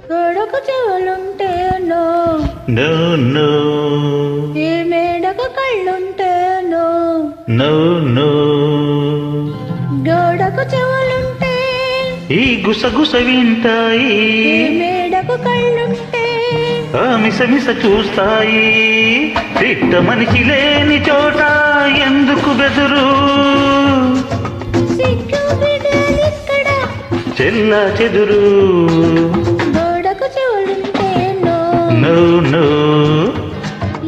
గోడకు చెవులుంటే no no no, ఈ మేడకు కళ్ళుంటే నో నో నో, గోడకు చెవులుంటే ఈ గుసగుస వింటాయి, ఈ మేడకు కళ్ళుంటే ఆ మిసమిస చూస్తాయి. తిట్ట మనిషి లేని చోట ఎందుకు బెదురు, సిగ్గు బిడ్డలిక్కడ చెల్లా చెదురు. గోడకు చెవులుంటే నో నో నో,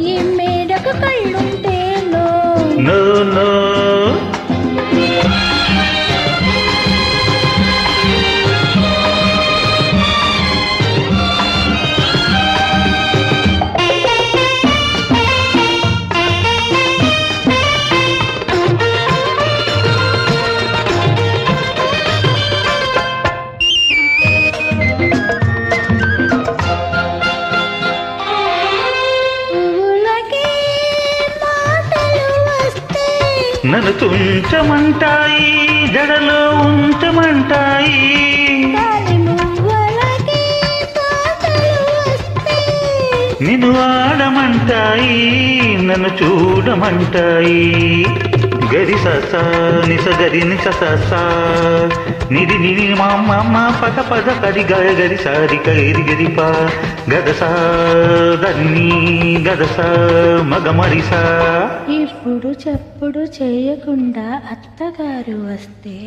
ఈ మేడకు కళ్ళుంటే నో నో నో. పువ్వులకే మాటలు వస్తే నన్ను తుంచమంటాయి, జడలో ఉంచమంటాయి, గాలి మువ్వలకే పాటలు వస్తే నిన్ను ఆడమంటాయి, నన్ను చూడమంటాయి. గరి సస నిస గరి నిస సస నిరి నిరి మామ పద పద కరి గ గరి సారి గరి గరి పా గదస దని గదస మగ మరిసా. ఇప్పుడు చప్పుడు చేయకుండా అత్తగారు వస్తే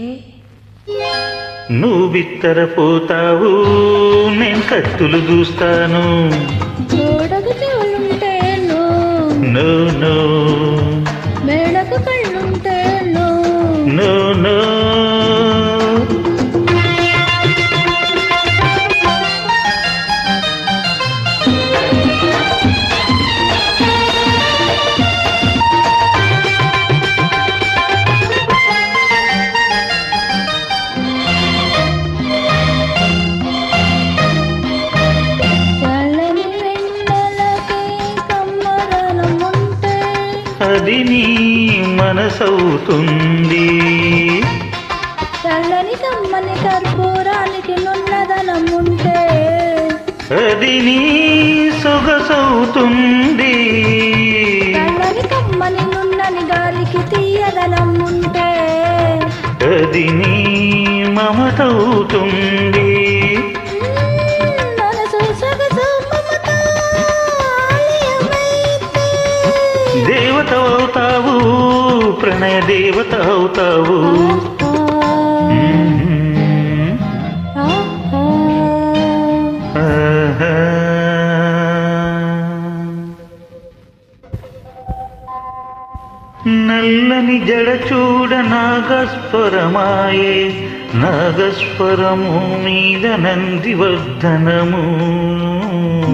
నువ్వు బిత్తరపోతావు, నేను కత్తులు దూస్తాను. గోడకు చెవులుంటే నో నో నో, మేడకు కళ్ళుంటే నో నో నో. చల్లని వెన్నెలకి కమ్మదనం ఉంటే అది నీ మనసవుతుంది, చల్లని కమ్మని కర్పూరానికి నున్నదనం ఉంటే అది నీ సొగసవుతుంది, చల్లని కమ్మని నున్నని గాలికి తీయదనం ఉంటే అది నీ మమతవుతుంది. మనసు సొగసు మమత ఆలయమైతే దేవత అవుతావు, ప్రణయ దేవత అవుతావు. ఆహా. నల్లని జడ చూడ నాగస్వరమాయే, నాగస్వరము మీద నందివర్ధనము.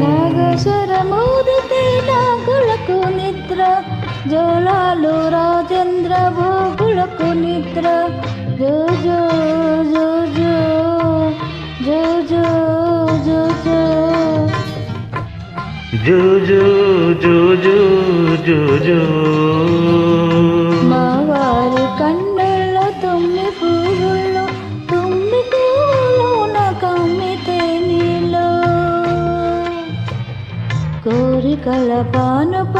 నాగస్వరమూదితే నాగులకు నిద్ర, జోలాలు రాజేంద్ర భోగులకు నిద్ర. జో జో జో జో జో జో జో జో జో జో జో జో జో. మా వారి కన్నుల్లో తుమ్మి పువ్వులు, తుమ్మి పువ్వులు నా కమ్మితే నీలో కోరికల పానుప